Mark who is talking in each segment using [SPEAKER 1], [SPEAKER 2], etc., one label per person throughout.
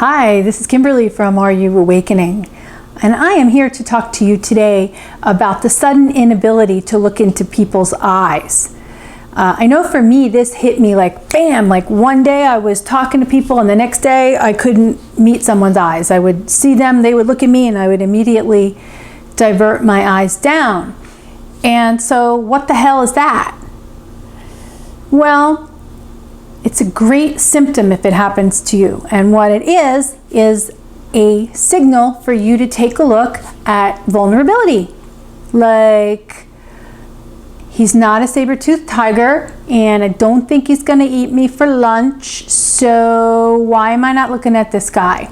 [SPEAKER 1] Hi, this is Kimberly from Are You Awakening? And I am here to talk to you today about the sudden inability to look into people's eyes. I know for me, this hit me like bam, like one day I was talking to people and the next day I couldn't meet someone's eyes. I would see them, they would look at me, and I would immediately divert my eyes down. And so what the hell is that? Well, it's a great symptom if it happens to you. And what it is a signal for you to take a look at vulnerability. Like, he's not a saber-toothed tiger, and I don't think he's gonna eat me for lunch, so why am I not looking at this guy?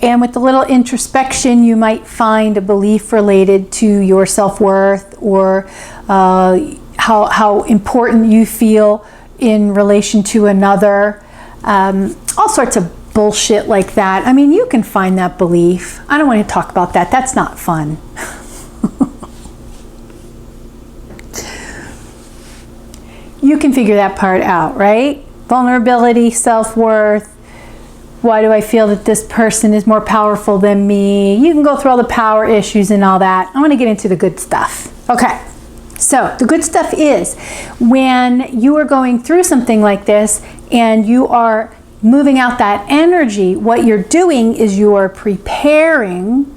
[SPEAKER 1] And with a little introspection, you might find a belief related to your self-worth or how important you feel in relation to another, all sorts of bullshit like that. I mean, you can find that belief. I don't want to talk about that. That's not fun. You can figure that part out, right? Vulnerability, self-worth. Why do I feel that this person is more powerful than me? You can go through all the power issues and all that. I want to get into the good stuff. Okay. So the good stuff is when you are going through something like this and you are moving out that energy, what you're doing is you are preparing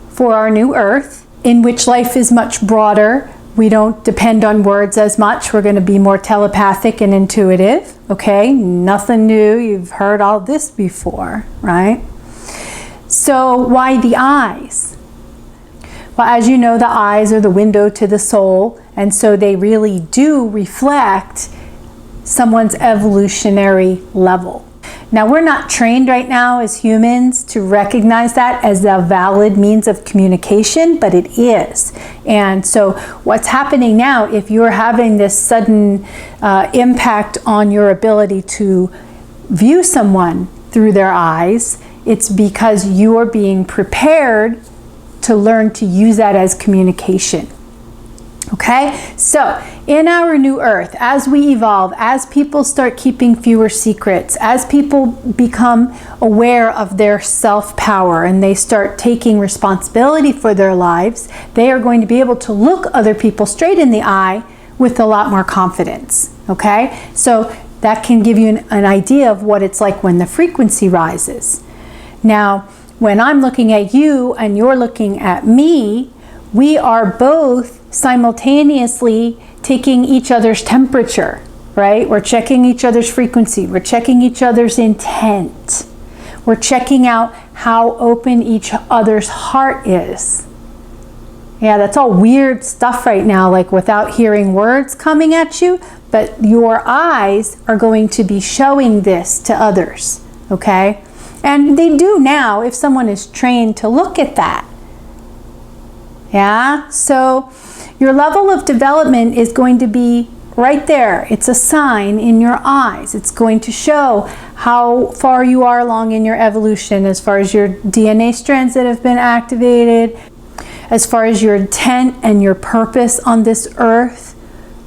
[SPEAKER 1] for our new earth, in which life is much broader. We don't depend on words as much. We're going to be more telepathic and intuitive. Okay, nothing new. You've heard all this before, right? So why the eyes? Well, as you know, the eyes are the window to the soul, and so they really do reflect someone's evolutionary level. Now, we're not trained right now as humans to recognize that as a valid means of communication, but it is. And so what's happening now, if you're having this sudden impact on your ability to view someone through their eyes, it's because you are being prepared to learn to use that as communication. Okay, so in our new earth, as we evolve, as people start keeping fewer secrets, as people become aware of their self-power and they start taking responsibility for their lives, they are going to be able to look other people straight in the eye with a lot more confidence. Okay, so that can give you an idea of what it's like when the frequency rises. Now, when I'm looking at you and you're looking at me, we are both simultaneously taking each other's temperature, right? We're checking each other's frequency. We're checking each other's intent. We're checking out how open each other's heart is. Yeah, that's all weird stuff right now, like without hearing words coming at you, but your eyes are going to be showing this to others, okay? And they do now if someone is trained to look at that. Yeah, so your level of development is going to be right there. It's a sign in your eyes. It's going to show how far you are along in your evolution as far as your DNA strands that have been activated, as far as your intent and your purpose on this earth.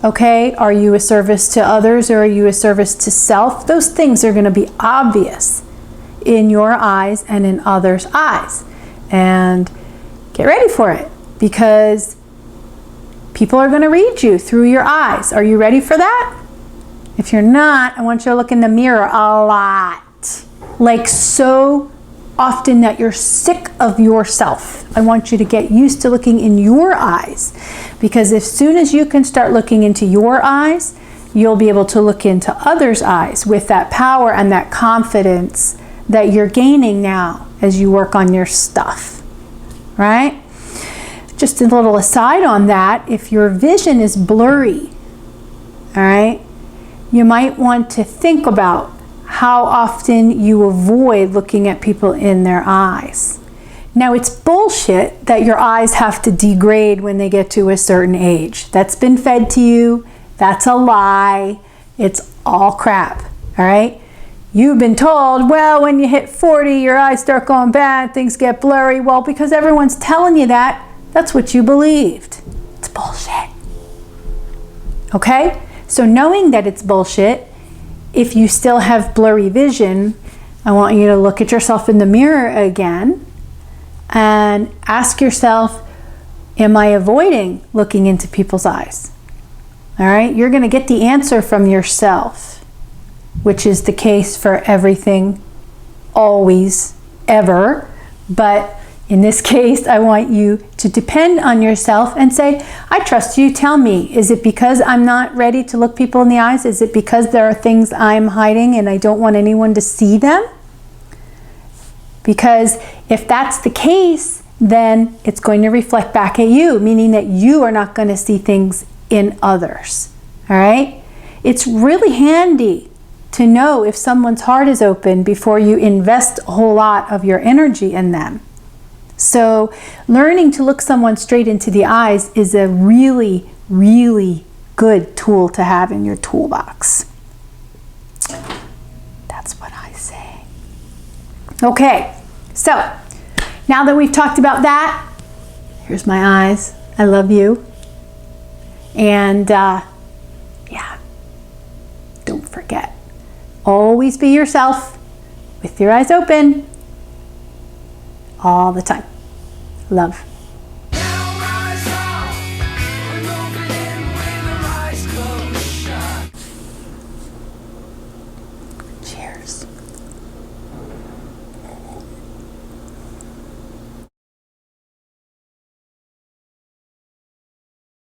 [SPEAKER 1] Okay, are you a service to others or are you a service to self? Those things are going to be obvious in your eyes and in others' eyes. And get ready for it, because people are going to read you through your eyes. Are you ready for that? If you're not, I want you to look in the mirror a lot. Like so often that you're sick of yourself. I want you to get used to looking in your eyes, because as soon as you can start looking into your eyes, you'll be able to look into others' eyes with that power and that confidence that you're gaining now as you work on your stuff, right? Just a little aside on that, if your vision is blurry, all right, you might want to think about how often you avoid looking at people in their eyes. Now, it's bullshit that your eyes have to degrade when they get to a certain age. That's been fed to you. That's a lie. It's all crap, all right? You've been told, well, when you hit 40, your eyes start going bad, things get blurry. Well, because everyone's telling you that, that's what you believed. It's bullshit. Okay? So knowing that it's bullshit, if you still have blurry vision, I want you to look at yourself in the mirror again and ask yourself, am I avoiding looking into people's eyes? All right, you're going to get the answer from yourself, which is the case for everything, always, ever. But in this case, I want you to depend on yourself and say, I trust you. Tell me, is it because I'm not ready to look people in the eyes? Is it because there are things I'm hiding and I don't want anyone to see them? Because if that's the case, then it's going to reflect back at you, meaning that you are not going to see things in others. All right? It's really handy to know if someone's heart is open before you invest a whole lot of your energy in them. So learning to look someone straight into the eyes is a really, really good tool to have in your toolbox. That's what I say. Okay, so now that we've talked about that, here's my eyes. I love you. And yeah, don't forget, always be yourself with your eyes open all the time. Love.